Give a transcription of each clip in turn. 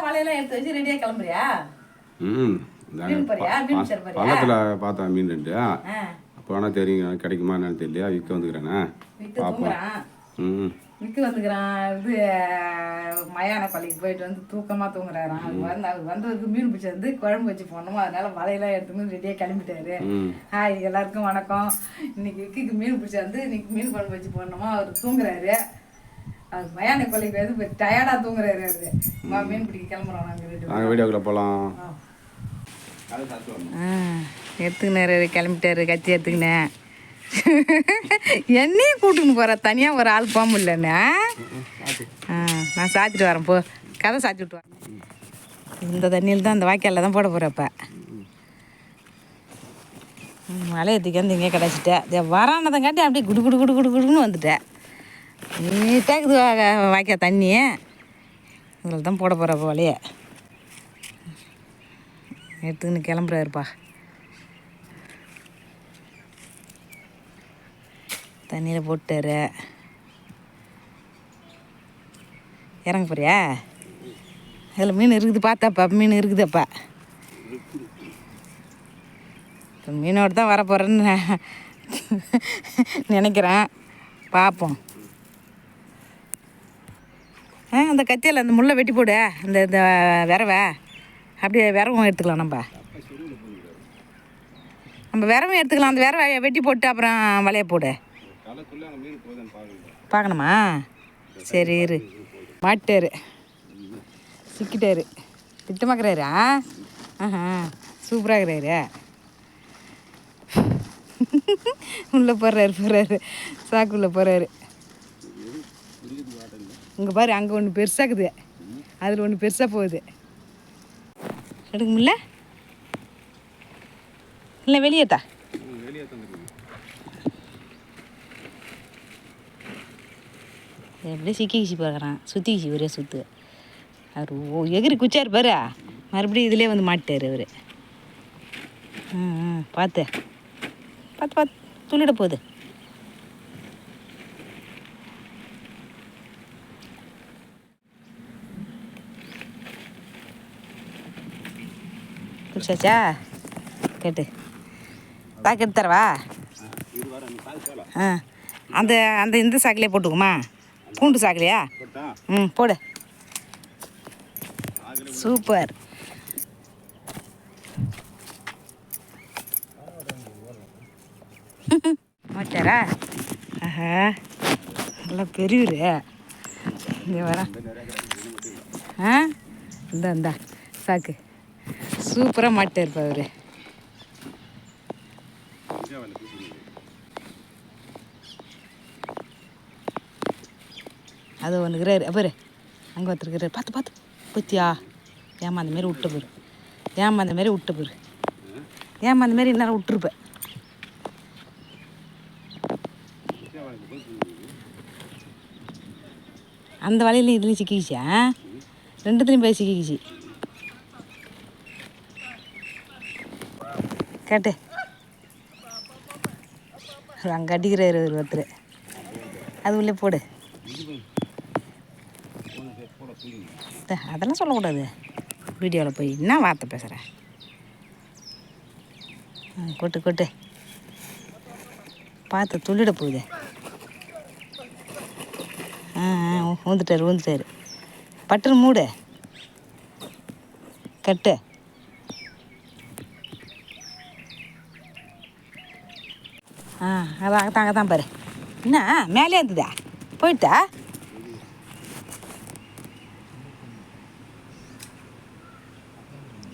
வலையெல்லாம் எடுத்து வச்சு ரெடியா கிளம்புறியா? பள்ளத்தில் பார்த்தேன் மீன் ரெண்டு. அப்போ வேணா தெரியும் கிடைக்குமா என்னன்னு தெரியலையா. விற்க வந்துக்கிறேண்ணே பார்ப்போம். விற்க வந்துக்கிறான். இது மயான பள்ளிக்கு போயிட்டு வந்து தூக்கமாக தூங்குறாரான். அவர் வந்ததுக்கு மீன் பிடிச்சி வந்து குழம்பு வச்சு போடணுமோ, அதனால வலையெல்லாம் எடுத்துன்னு ரெடியாக கிளம்பிட்டாரு. ஹாய் எல்லாருக்கும் வணக்கம். இன்னைக்கு விக்கிக்கு மீன் பிடிச்சி வந்து இன்னைக்கு மீன் குழம்பு வச்சு போடணுமா, அவர் தூங்குறாரு. அவர் மயான பள்ளிக்கு வந்து டயர்டாக தூங்குறாரு. அவரு மீன் பிடிக்க கிளம்புறோம். நாங்கள் வீடியோக்குள்ளே போகலாம். எடுத்துக்கினாரு, கிளம்பிட்டாரு. கத்தி எடுத்துக்கினேன். என்னையும் கூட்டுன்னு போகிற தனியாக ஒரு ஆள் போக முடியலண்ணே. நான் சாத்திட்டு வரேன். போ கதை சாத்தி விட்டு வரேன். இந்த தண்ணியில் தான் இந்த வாய்க்காலில் தான் போட போகிறப்ப மலையத்துக்கு வந்து இங்கே கிடச்சிட்டேன். வரானதங்காட்டி அப்படியே குடு குடு குடு குடு குடுன்னு வந்துட்டேன். நீட்டாக்குது வாய்க்கால் தண்ணி. இதில் தான் போட போகிறப்ப வலையை எடுத்துக்கின்னு கிளம்புறாருப்பா. தண்ணியில் போட்டாரு. இறங்க போறியா? அதில் மீன் இருக்குது. பார்த்தாப்பா மீன் இருக்குதுப்பா. மீனோடு தான் வர போகிறேன்னு நினைக்கிறேன். பார்ப்போம். அந்த கத்தியில் அந்த முள்ளை வெட்டி போடு. இந்த விரவை அப்படியே விரவும் எடுத்துக்கலாம். நம்ம விரவும் எடுத்துக்கலாம். அந்த விரவை வெட்டி போட்டு அப்புறம் வலையை போடு. பார்க்கணுமா? சரி இரு. மாட்டாரு, சிக்கிட்டாரு. திட்டமாக்குறாரா? சூப்பராக இருக்கிறாரு. உள்ளே போடுறாரு சாக்குள்ளே போகிறாரு. இங்கே பாரு, அங்கே ஒன்று பெருசாக்குது, அதில் ஒன்று பெருசாக போகுது. எடுக்க முடியல. இல்லை வெளியேத்தா. எப்படியே சிக்கிச்சு பார்க்குறான். சுற்றிக்கிச்சு ஒரே சுற்று. அவர் எகிரி குச்சார் பாரு. மறுபடியும் இதிலே வந்து மாட்டார் அவர். பார்த்து பார்த்து பார்த்து துள்ளிட போகுது. குடிச்சாச்சா? கேட்டு தாக்கு எடுத்து தரவா? அந்த அந்த இந்த சாக்கிலே போட்டுக்குமா? பூண்டு சாக்கலையா? போடு. சூப்பர். மாட்டாரா? ஆஹா, நல்லா பெரியவர். இங்கே வர. இந்தா சாக்கு சூப்பராக மாட்டார் அவர். அது ஒன்றுக்கிறாரு. பாரு அங்கே ஒருத்தருக்கிறாரு. பார்த்து பார்த்து பத்தியா? ஏமா அந்த மாரி விட்ட போரு. ஏமா அந்த மாரி விட்ட போரு. ஏமா அந்த மாரி என்னால் விட்டுருப்பேன். அந்த வலையிலையும் இதுலேயும் சிக்கிக்கிச்சா? ரெண்டுத்துலேயும் போய் சிக்கிக்கிச்சு. கேட்டு அங்கே அடிக்கிறாரு ஒருத்தர். அது உள்ளே போடு. அதெல்லாம் சொல்லக்கூடாது வீடியோவில். போய் என்ன வார்த்தை பேசுகிறேன்? கொட்டு கொட்டு. பார்த்து துள்ளிட போகுது. ஊந்துட்டாரு. பட்டுன்னு மூடு. கட்டு. அதான் அங்கே தான் பாரு. என்ன மேலே இருந்ததா? போயிட்டா?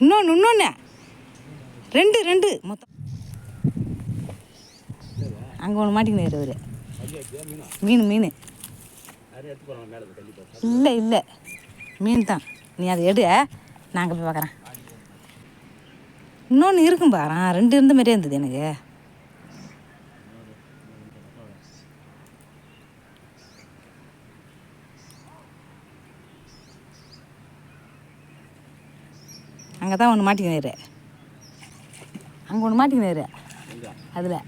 இன்னொன்று ரெண்டு மொத்தம். அங்கே ஒன்று மாட்டிக்கினாரு அவர். மீன் இல்லை மீன் தான். நீ அதை எடு, நாங்கள் போய் பார்க்குறேன். இன்னொன்று இருக்கும் பாரு. ரெண்டு இருந்த மாதிரியே இருந்தது எனக்கு. அங்கே தான் ஒன்று மாட்டிக்கினாரு. அங்கே ஒன்று மாட்டிக்கினாரு. அதில்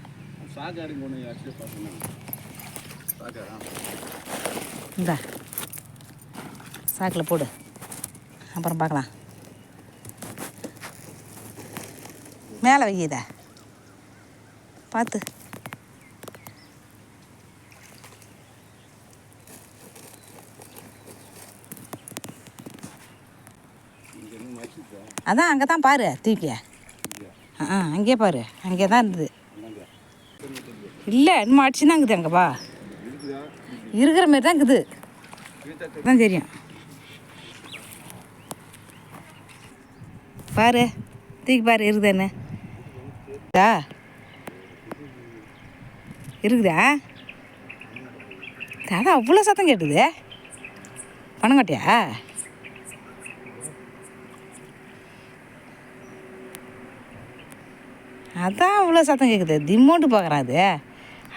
இந்தா சாக்கில் போடு. அப்புறம் பார்க்கலாம். மேலே வைக்கிதா பார்த்து. அதான் அங்கே தான் பாரு தூக்கி. அங்கேயே பாரு, அங்கே தான் இருந்தது. இல்லை இன்னும் அடிச்சு தான் இருக்குது அங்கேப்பா. இருக்கிற மாரி தான் இருக்குது, தான் தெரியும். பாரு தூக்கி பாரு இருக்குதான்னு. இருக்குதா? அதான் அவ்வளோ சத்தம் கேட்டுது. பணங்கட்டியா? அதான் அவ்வளோ சத்தம் கேட்குது. திம்மோட்டு பார்க்குறான் அது.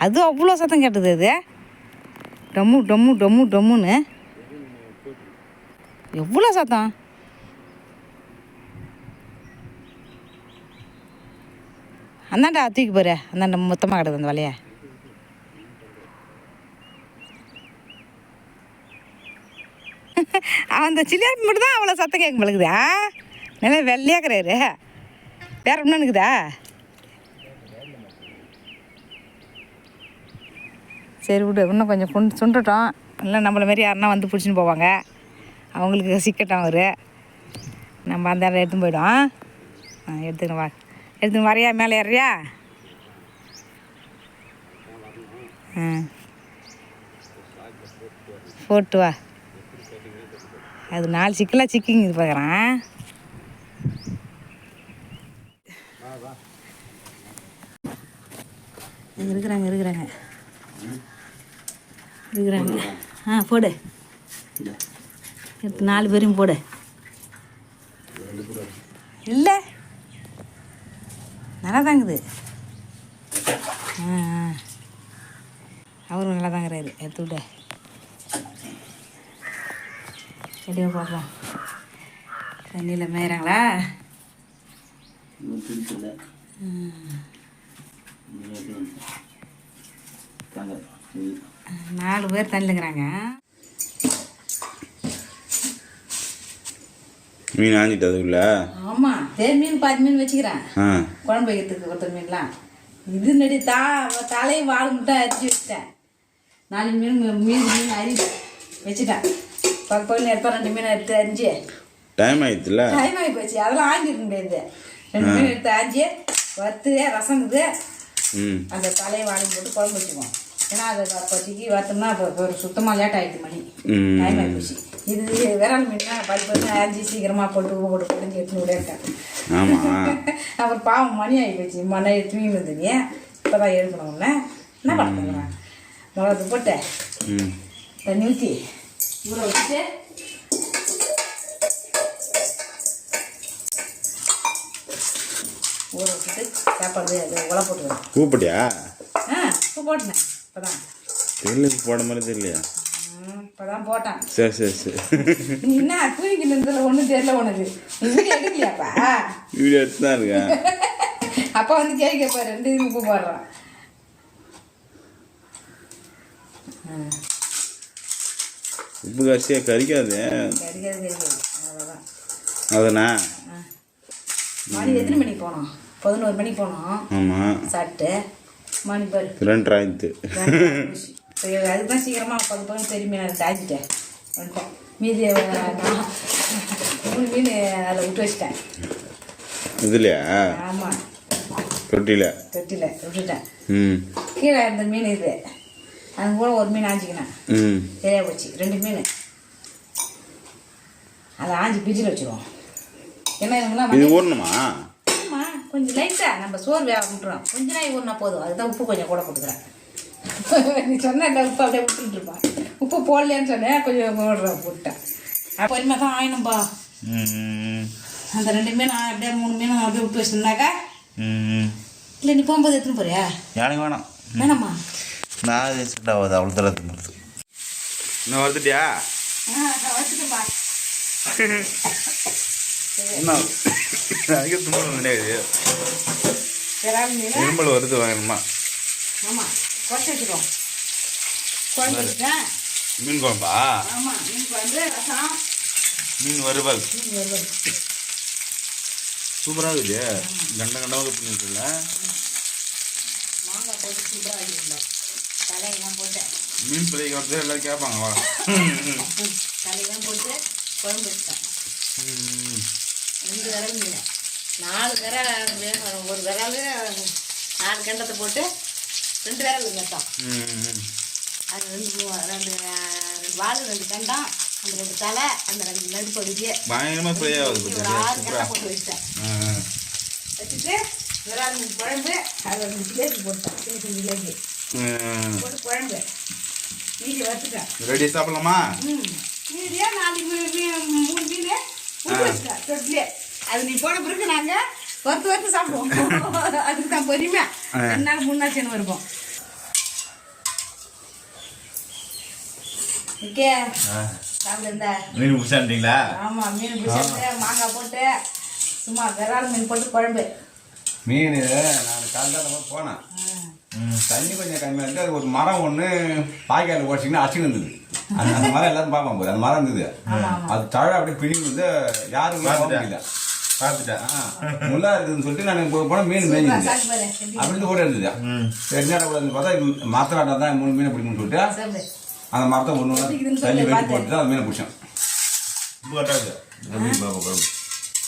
அது அவ்வளோ சத்தம் கேட்டுது. அது டம்மு டம்மு டம்மு டம்முன்னு எவ்வளோ சத்தம். அந்தாண்டா தூக்கி போகிற, அந்தாண்ட மொத்தமாக கிடக்குது அந்த வலையை. அந்த சிலியாப்பி மட்டும் தான் அவ்வளோ சத்தம் கேட்க பழகுதா? நல்லா வெள்ளையாக்குறாரு. வேற ஒன்றும் இருக்குதா? சரி விடு, இன்னும் கொஞ்சம் சுண்டட்டும். இல்லை நம்மளை மாரி யாருன்னா வந்து பிடிச்சின்னு போவாங்க, அவங்களுக்கு சிக்கட்டும் அவர். நம்ம அந்த இடம் எடுத்துன்னு போய்டும். எடுத்துக்கணும் வா, எடுத்துன்னு வரையா? மேலே ஏறியா? போட்டு வா. அது 4 சிக்கலாக சிக்கிங்க இது பார்க்குறேன். இருக்கிறாங்க இருக்கிறாங்க. போடு, எடுத்து 4 பேரையும் போடு. இல்லை நல்லா தாங்குது. அவரும் நல்லா தாங்கிறாரு. எடுத்து விட எப்படியோ பார்ப்போம். தண்ணியில் மேயிறாங்களா? 4 பேர் தண்ணிலுங்கிறாங்க. மீன் ஆஞ்சிட்டு அதுக்குள்ள? ஆமாம், தேர் மீன் 10 மீன் வச்சுக்கிறேன் குழம்பு வைக்கிறதுக்கு. ஒருத்தர் மீன்லாம் இது நடி தலையும் வாழை மட்டும் அரிச்சு வச்சுட்டேன். 4 மீன் அரி வச்சுட்டேன். கோயில் எடுப்பா 2 மீன் எடுத்து அரிஞ்சு. டைம் ஆகிடுச்சுல? டைம் ஆகி போச்சு. அதெல்லாம் ஆஞ்சிருக்க முடியாது. 2 மீன் எடுத்து அரிஞ்சு வறுத்து ரசங்குது. அந்த தலையை வாழை போட்டு குழம்பு வச்சுக்குவோம். ஏன்னா அதை பச்சிக்கு வறுத்தோம்னா இப்போ சுத்தமாக லேட் ஆகிடுது. மணி டைம் ஆகி போச்சு. இது விரல் மீன்னா 10 அரிஞ்சு சீக்கிரமாக போட்டு போட்டு பொடிஞ்சு எடுத்துன்னு விட இருக்காங்க. அப்புறம் பாவம் மணி ஆகி போச்சு. மண்ணை தூங்கி இருந்தீங்க. இப்போ தான் எடுக்கணும்னா என்ன பண்ண போகிறேன். மிளகு போட்டு தண்ணி ஊற்றி ஊற வச்சுட்டு ஊற வச்சுட்டு சாப்பாடு உலை போட்டுக்கிறேன். பூ போட்டியா? பூ போட்டேன் இப்போ தான். தெரியல போட மாதிரி தெரியலையா? இப்போ தான் போட்டேன். சரி சரி சரி. நீ என்ன தூங்கிட்டு இருந்ததில் ஒன்றும் தெரியல உனக்கு. வீடியோ எடுக்கலையாப்பா? வீடியோ எடுத்து தான் இருக்கேன். அப்பா வந்து கேட்கப்பா 2 இது உப்பு போடுறான். உப்பு கரிசியாக கறிக்காது. அவ்வளோதான். அதனா மணி எத்தனை மணிக்கு போனோம்? 11 மணிக்கு போனோம். ஆமாம். சாப்பிட்டு மணி பாரு 2 ஆயிடுத்து. அதுதான் சீக்கிரமாக 10 பெரிய மீன் சாய்ச்சிட்டேன் வந்துட்டேன். மீதி 3 மீன் அதில் விட்டு வச்சிட்டேன். இதுலையா? ஆமாம், தொட்டியில் விட்டுட்டேன். கீழே இருந்த மீன் இது, அது கூட 1 மீன் ஆஞ்சிக்கினேன். சரியா போச்சு. 2 மீன் அதை ஆஞ்சி பிரிட்ஜில் வச்சுருவோம். ஏன்னா இது ஊறணுமா? ஆமாம், கொஞ்சம் லைட்டாக நம்ம சோறு வேக விட்டுறோம். கொஞ்ச நாள் ஊறினா போதும். அதுதான் உப்பு கொஞ்சம் கூட போட்டுக்கிறேன். நீ சொன்ன உப்பு அப்படியே விட்டுருப்பான். உப்பு போடலையான்னு சொன்னேன், கொஞ்சம் போட்டேன். பொறுமை தான் ஆயினும்பா. அந்த 2 மீன் அப்படியே 3 மீன் அப்படியே விட்டு வச்சுருந்தாக்கா. இல்லை நீ போகும்போது எடுத்துன்னு போறியா? எனக்கு வேணாம். வேணாம்மா? நான் செட் ஆகாது. அவ்வளோ தூரம் எடுத்து நான் வந்துட்டியா? வச்சுட்டுப்பா. என்ன அதிக தும்பல் கிடையாது. இரும்பல் வருது வாங்கணுமா? ஆமாம், குறைச்சி வச்சுருவோம். குழம்பு வச்சுட்டேன். மீன் குழம்பா? ஆமாம், மீன் குழம்பு ரசம் மீன் வறுவல் மீன் வறுவல் சூப்பராக இருக்குது. கண்டமாக பண்ணிருக்குல்ல. மாங்காய் போட்டு சூப்பராக ஆகிருந்தோம். தலையெல்லாம் போட்டு மீன் பிள்ளை வந்து எல்லாம் கேட்பாங்க வா. தலையெல்லாம் போட்டு குழம்பு வச்சுட்டேன். 2 விரல் மீன் 4 விரல் வேணும். ஒரு விரல் 4 கண்டத்தை போட்டு 2 விரல் மொத்தம். அது 2 வால் 2 கண்டம், அந்த 2 தலை, அந்த 2 நடுப்பகுதி பயங்கரமாக ஃப்ரை ஆகுது. ஒரு 6 கண்டை போட்டு வச்சுட்டேன். வச்சுட்டு விரால் மீன் குழம்பு அது 2 ஜிலேபி போட்டேன். சின்ன சின்ன ஜிலேபி போட்டு குழம்பு மீதி வச்சுட்டேன். ரெடி சாப்பிடலாமா? மீதியா 4 3 மீன் விட்டு வச்சுட்டேன் தொட்டிலே. அது நீ போன பிறகு நாங்கள் வறுத்து சாப்பிடுவோம். அதுக்கு தான் பொறுமையா 2 நாள் 3 நாள் சேர்ந்து வருவோம். ஓகே சாப்பிடுந்தா மீன் பிடிச்சாண்டிங்களா? ஆமாம், மீன் பிடிச்சி மாங்காய் போட்டு சும்மா விரால் மீன் போட்டு குழம்பு. மீன் நான் காலையில் போனேன். தண்ணி கொஞ்சம் கம்மியாக இருந்து அது ஒரு மரம் ஒன்று பாய்க்காயில் ஓடிச்சிங்கன்னா அடிச்சுன்னு இருந்தது. அந்த மரம் எல்லாரும் பார்ப்பாங்க போது அந்த மரம் இருந்தது. அது தழை அப்படியே பிடிங்கி வந்து யாரும் பார்த்துட்டேன் பார்த்துட்டேன். முள்ளா இருக்குதுன்னு சொல்லிட்டு நான் போனால் மீன் மேய்ஞ்சிருந்தேன். அப்படின்னு ஓட இருந்தது. ரெண்டு நேரம் கூட பார்த்தா மரத்தில் தான் 3 மீனை பிடிக்கும்னு சொல்லிட்டு அந்த மரத்தை ஒன்று தண்ணி வெட்டி போட்டு தான் அந்த மீனை பிடிச்சோம்.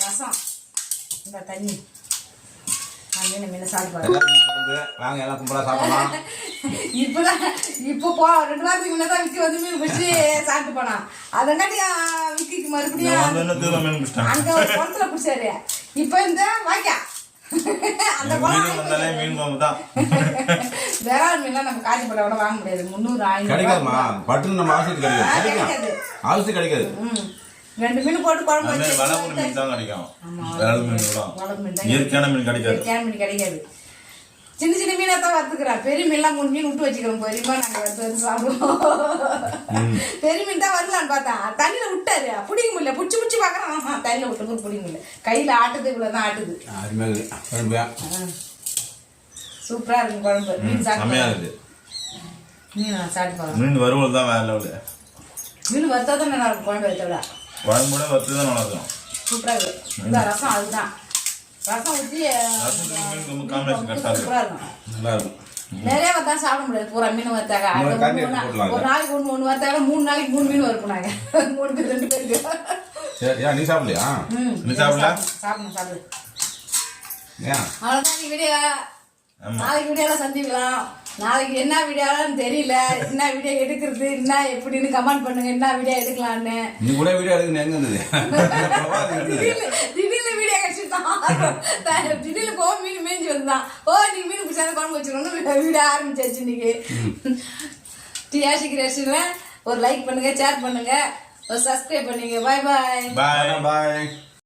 ரசம் இந்த தண்ணி மீனை சாப்பிட்டு வாங்க எல்லாம் கும்பலாக சாப்பிடலாம். இப்போ 2 வாரத்துக்கு முன்னே தான் விக்கி வந்து மீன் பிடிச்சி சாப்பிட்டு போனான். அதங்காட்டி விக்கிக்கு மறுபடியும் அங்கே ஒரு குளத்துல பிடிச்சாரு. இப்போ இந்த வாய்க்கா அந்த மீன் குழம்பு தான். விரால் மீன்லாம் நம்ம காஞ்சிபுரம் விட வாங்க முடியாது. 300 கிடைக்காதுமா பட்டு நம்ம ஆசைக்கு கிடைக்காது. ஆசை கிடைக்காது. 2 மீன் போட்டு குழம்பு வச்சு வளமுறை மீன் தான் கிடைக்கும். விரல் மீன் கூட இயற்கையான மீன் கிடைக்காது. இயற்கையான மீன் கிடைக்காது. சின்ன சின்ன மீனை தான் வறுத்துக்கிறேன். பெரிய மீன்லாம் 3 மீன் விட்டு வச்சுக்கிறோம். பெரியமா நாங்கள் வறுத்து சாப்பிடுவோம். பெரிய மீன் தான் வரலான்னு பார்த்தா தண்ணியில் விட்டாரு. பிடிக்க முடியல. பிடிச்சி பார்க்குறேன். தண்ணியில் விட்டு பிடிக்க முடியல. கையில் ஆட்டுது, இவ்வளோதான் ஆட்டுது. சூப்பராக இருக்கும் குழம்பு. மீன் சாப்பிட்டு மீன் சாப்பிட்டு போகலாம். மீன் வறுவல் தான் வேற லெவலு. மீன் வறுத்தா தான் நல்லா இருக்கும். குழம்பு வைத்த விட குழம்பு கூட வறுத்து தான் நல்லா இருக்கும். சூப்பராக இருக்குது. இந்த ரசம் அதுதான் ரசம் ஊற்றி சூப்பராக இருக்கும். நல்லா இருக்கும். நிறைய வத்தா சாப்பிட முடியாது. பூரா மீன் வத்தாங்க. ஒரு நாளைக்கு 1 வத்தாங்க. 3 நாளைக்கு 3 மீன் வறுப்போம் நாங்கள். 3 பேர் 2 பேருக்கு. சரி நீ சாப்பிடலையா? நீ சாப்பிடல? சாப்பிடு. ஏன் அவ்வளோதான் நீ வீடியோ. நாளைக்கு வீடியோலாம் சந்திக்கலாம். நாளைக்கு என்ன வீடியோன்னு தெரியல. என்ன வீடியோ எடுக்கிறது என்ன எப்படின்னு கமெண்ட் பண்ணுங்க. என்ன வீடியோ எடுக்கலான்னு. நீ கூட வீடியோ எடுக்கணும் எங்க இருந்தது? திடீர்னு வீடியோ கிடைச்சிட்டான். திடீர்னு போ மீன் மேய்ஞ்சி வந்தான். நீ மீன் பிடிச்சா குழம்பு வச்சுக்கணும்னு வீடியோ ஆரம்பிச்சாச்சு இன்னைக்கு. டிஆர்சி கிரியேஷன்ல ஒரு லைக் பண்ணுங்க, ஷேர் பண்ணுங்க, ஒரு சப்ஸ்கிரைப் பண்ணுங்க. பாய் பாய் பாய் பாய்.